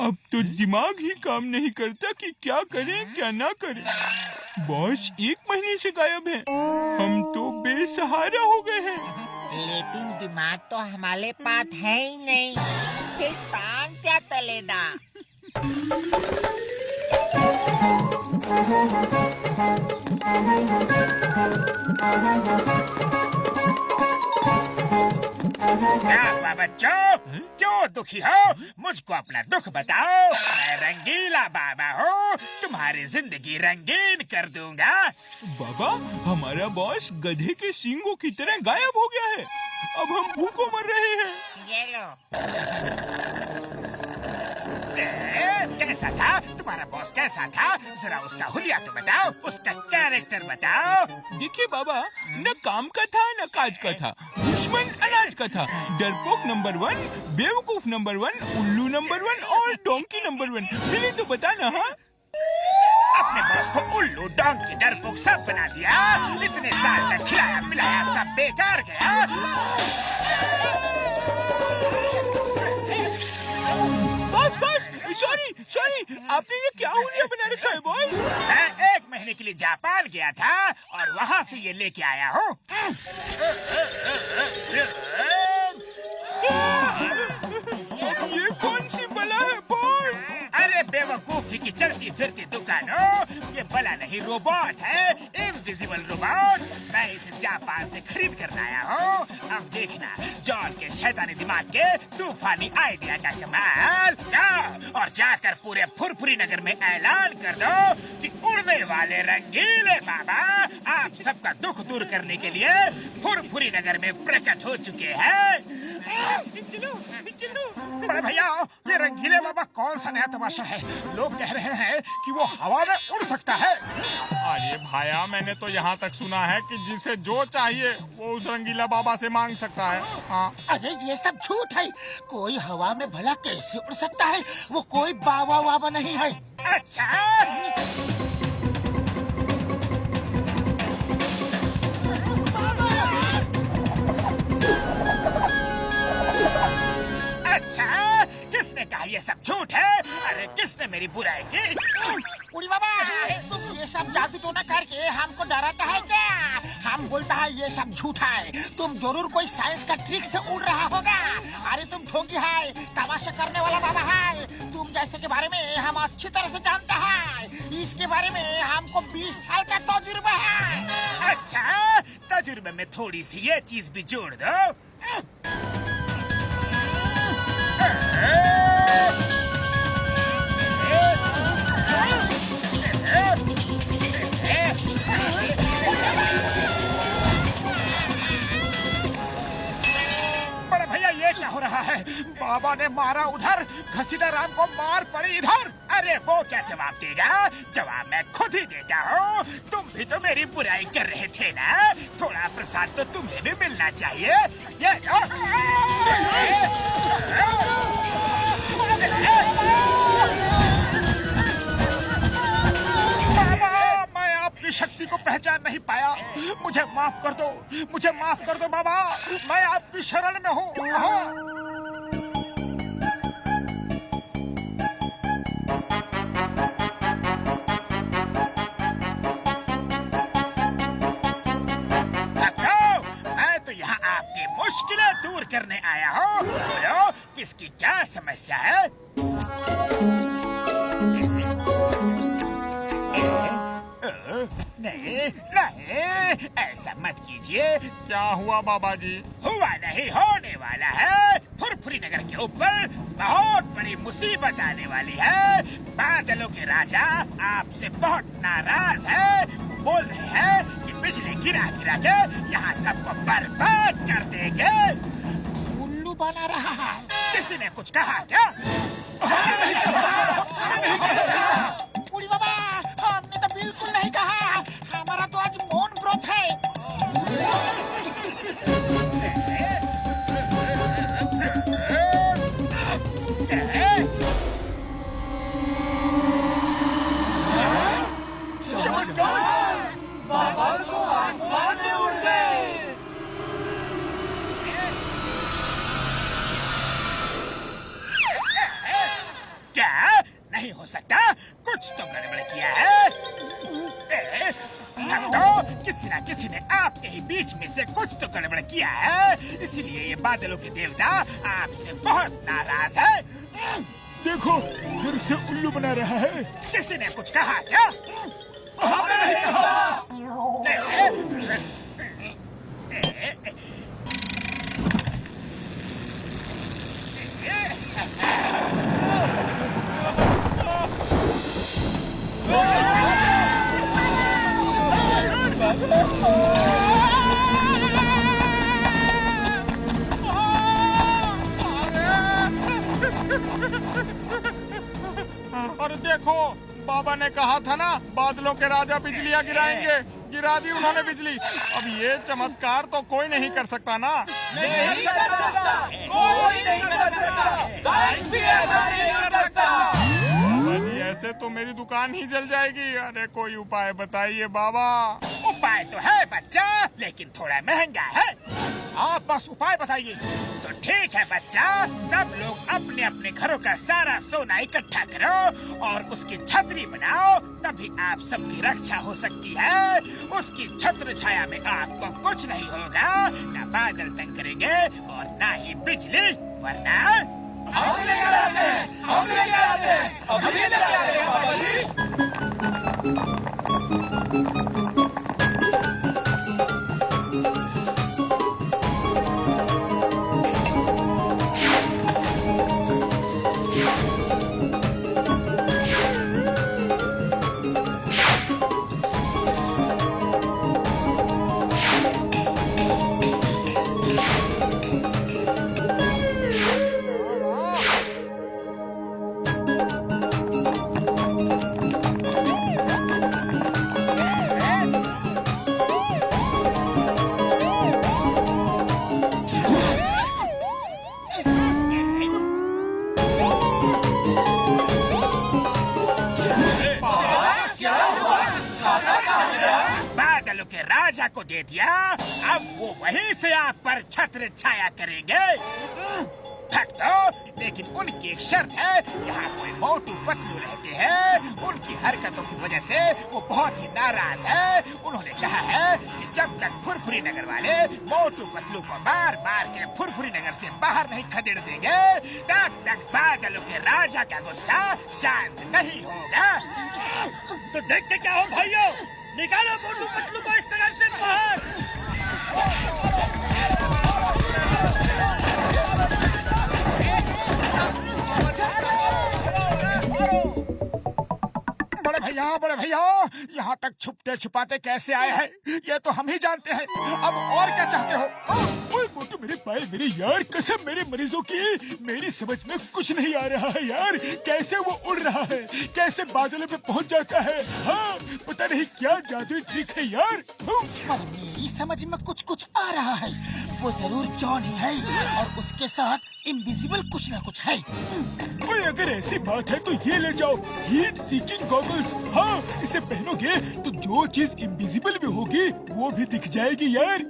अब तो दिमाग ही काम नहीं करता कि क्या करें क्या ना करें। बॉस 1 महीने से गायब है, हम तो बेसहारा हो गए हैं। लेकिन दिमाग तो हमारे पास है ही नहीं, फिर टांग क्या तलेगा? क्या हुआ बच्चों, क्यों दुखी हो? मुझको अपना दुख बताओ। मैं रंगीला बाबा हूँ, तुम्हारी जिंदगी रंगीन कर दूंगा। बाबा, हमारा बॉस गधे के सींगों की तरह गायब हो गया है। अब हम भूखों मर रहे हैं। ये लो। कैसा था तुम्हारा बॉस? कैसा था? जरा उसका हुलिया तो बताओ, उसका कैरेक्टर बताओ। देखिए बाबा, न काम का था न काज का था, दुश्मन अनाज का था, डरपोक नंबर 1, बेवकूफ नंबर 1, उल्लू नंबर 1 और डोंकी नंबर 1। मिले तो बताना। हाँ, अपने बॉस को उल्लू, डोंकी, डरपोक सब बना दिया। इतने साल तक खिलाया पिलाया सब बेकार गया। बॉस, सॉरी, आपने ये क्या हुलिया बना रखा है बॉस? मैं 1 महीने के लिए जापान गया था और वहाँ से ये लेके आया हूँ। ये कौन सी बला है बॉस? अरे बेवकूफी की चलती फिरती दुकानों, ये बला नहीं रोबोट है, इनविजिबल रोबोट। मैं इसे जापान से खरीद कर लाया हूँ। अब देखना जॉन के शैतानी दिमाग के तूफानी आइडिया का कमाल। जाओ और जाकर पूरे फुरफुरी नगर में ऐलान कर दो कि उड़ने वाले रंगीले बाबा आप सबका दुख दूर करने के लिए फुरफुरी नगर में प्रकट हो चुके हैं। बड़े भैया, ये रंगीले बाबा कौन सा नया तमाशा है? लोग कह रहे हैं कि वो हवा में उड़ सकता है। अरे भाया, मैंने तो यहाँ तक सुना है कि जिसे जो चाहिए वो उस रंगीला बाबा से मांग सकता है। हाँ। अरे ये सब झूठ है, कोई हवा में भला कैसे उड़ सकता है? वो कोई बाबा वाबा नहीं है। अच्छा, किसने कहा ये सब झूठ है? अरे किसने मेरी बुराई की? उड़ी बाबा, तुम ये सब जादू टोना करके हमको डराता है क्या? हम बोलता है ये सब झूठा है, तुम जरूर कोई साइंस का ट्रिक से उड़ रहा होगा। अरे तुम ठोंगी है, तमाशा करने वाला बाबा है। तुम जैसे के बारे में हम अच्छी तरह से जानता है। इसके बारे में हमको 20 साल का तजुर्बा है। अच्छा, तजुर्बे में थोड़ी सी ये चीज भी जोड़ दो। बड़े भैया, ये क्या हो रहा है? बाबा ने मारा उधर, घसीटा राम को मार पड़ी इधर। अरे वो क्या जवाब देगा? जवाब मैं खुद ही देता हूँ। तुम भी तो मेरी बुराई कर रहे थे ना, थोड़ा प्रसाद तो तुम्हें भी मिलना चाहिए। ये लो। बाबा, मैं आपकी शक्ति को पहचान नहीं पाया, मुझे माफ कर दो, मुझे माफ कर दो बाबा, मैं आपकी शरण में हूँ। हाँ। मैं तो यहाँ आपकी मुश्किलें दूर करने आया हूँ। बोलो, किसकी क्या समस्या है? नहीं, ऐसा मत कीजिए। क्या हुआ बाबा जी? हुआ नहीं, होने वाला है। फुरफुरी नगर के ऊपर बहुत बड़ी मुसीबत आने वाली है। बादलों के राजा आपसे बहुत नाराज है। बोल रहे हैं कि बिजली गिरा गिरा के यहाँ सबको बर्बाद कर देंगे। उल्लू बना रहा है। किसी ने कुछ कहा क्या? उड़ी बाबा, हमने तो बिल्कुल नहीं कहा। हमारा तो आज मौन व्रत है। बाबा तो आसमान में उड़ गए। क्या? बीच में से कुछ तो गड़बड़ किया है, इसलिए ये बादलों के देवता आपसे बहुत नाराज है। देखो फिर से उल्लू बना रहा है। किसी ने कुछ कहा क्या? हमने नहीं कहा। और देखो, बाबा ने कहा था ना बादलों के राजा बिजलियां गिराएंगे, गिरा दी उन्होंने बिजली। अब ये चमत्कार तो कोई नहीं कर सकता ना। नहीं कर सकता, कोई नहीं कर सकता, साइंस भी ऐसा नहीं कर सकता। बाबा जी ऐसे तो मेरी दुकान ही जल जाएगी। अरे कोई उपाय बताइए बाबा। उपाय तो है बच्चा, लेकिन थोड़ा महंगा है। आप बस उपाय बताइए। तो ठीक है बच्चा, सब लोग अपने अपने घरों का सारा सोना इकट्ठा करो और उसकी छतरी बनाओ, तभी आप सबकी रक्षा हो सकती है। उसकी छत्र छाया में आपको कुछ नहीं होगा, न बादल तंग करेंगे और न ही बिजली, वरना हम लेकर आते हैं, हम लेकर आते हैं, अभी लेकर आते हैं बाबा जी। बादलों के राजा को दे दिया, अब वो वहीं से आप पर छत्र छाया करेंगे। भक्तों, लेकिन उनकी एक शर्त है, यहाँ कोई मोटू पतलू रहते हैं, उनकी हरकतों की वजह से वो बहुत ही नाराज है। उन्होंने कहा है कि जब तक फुरफुरी नगर वाले मोटू पतलू को मार मार के फुरफुरी नगर से बाहर नहीं खदेड़ देंगे, तब तक बादलों के राजा का गुस्सा शांत नहीं होगा। तो देखते क्या हो भाइयों, निकालो मोटू पतलू को इस तरह से बाहर। बड़े भैया, यहाँ तक छुपते छुपाते कैसे आए हैं, ये तो हम ही जानते हैं। अब और क्या चाहते हो? ओए मोटू मेरे पाए मेरे यार, कसम मेरे मरीजों की, मेरी समझ में कुछ नहीं आ रहा है यार। कैसे वो उड़ रहा है, कैसे बादलों पे पहुंच जाता है। हाँ, पता नहीं क्या जादुई ट्रिक है यार। पर मेरी समझ में कुछ कुछ आ रहा है। वो जरूर जॉन ही है और उसके साथ इनविजिबल कुछ न कुछ है। ओए अगर ऐसी बात है तो ये ले जाओ, हीट सीकिंग गॉगल्स। हाँ, इसे पहनोगे तो जो चीज इनविजिबल भी होगी वो भी दिख जाएगी यार।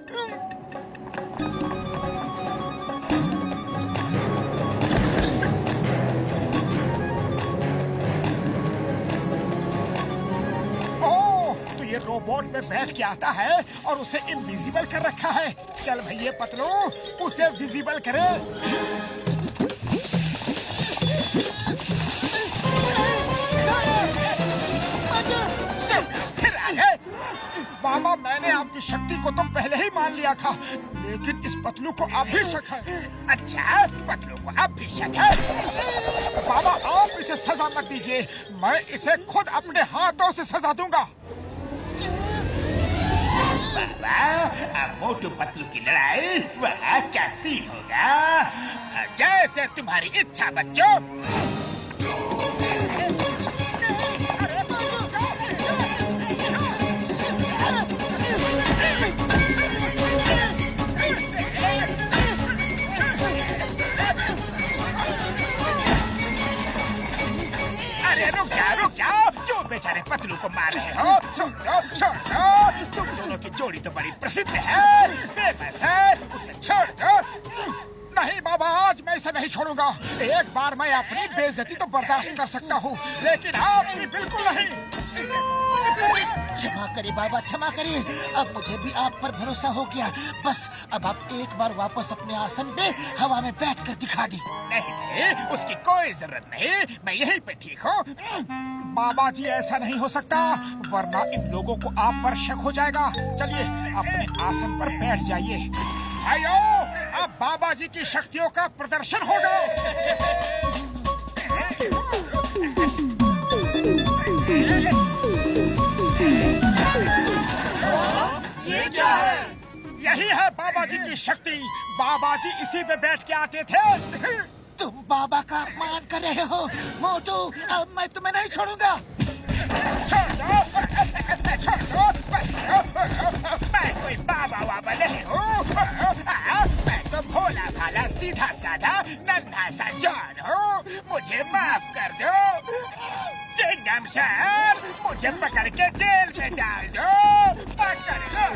ये रोबोट में बैठ के आता है और उसे इनविजिबल कर रखा है। चल भैया पतलू, उसे विजिबल करे। फिर आ गए। बाबा, मैंने आपकी शक्ति को तो पहले ही मान लिया था, लेकिन इस पतलू को अब भी शक है। अच्छा, पतलू को अब भी शक है? बाबा, आप इसे सजा मत दीजिए, मैं इसे खुद अपने हाथों से सजा दूंगा। अब मोटू पतलू की लड़ाई वह क्या सीन होगा। जैसे तुम्हारी इच्छा बच्चों। अरे रुक जाओ, क्यों बेचारे पतलू को मार रहे हो? छोड़ दो, तुम दोनों की जोड़ी तो बड़ी प्रसिद्ध है, फेमस है, उसे छोड़ दो। नहीं बाबा, आज मैं इसे नहीं छोड़ूंगा। एक बार मैं अपनी बेइज्जती तो बर्दाश्त कर सकता हूँ, लेकिन आपकी बिल्कुल नहीं। क्षमा करिए बाबा, क्षमा करिए। अब मुझे भी आप पर भरोसा हो गया। बस अब आप एक बार वापस अपने आसन पे हवा में बैठ कर दिखा दी। नहीं नहीं, उसकी कोई जरूरत नहीं, मैं यहीं पे ठीक हूँ। बाबा जी ऐसा नहीं हो सकता, वरना इन लोगों को आप पर शक हो जाएगा। चलिए अपने आसन पर बैठ जाइए। भाइयों, अब बाबा जी की शक्तियों का प्रदर्शन होगा। ये क्या है? यही है बाबा जी की शक्ति। बाबा जी इसी पे बैठ के आते थे। तुम बाबा का अपमान कर रहे हो मोटू। अब मैं तुम्हें नहीं छोड़ूंगा। छोड़ दो, छोड़ दो, बस करो। मैं कोई बाबा वाबा नहीं हूँ। मैं तो भोला भाला सीधा साधा नन्हा सा जॉन हूँ। मुझे माफ कर दो। चिंगम सर, मुझे पकड़ के जेल में डाल दो। पकड़ लो।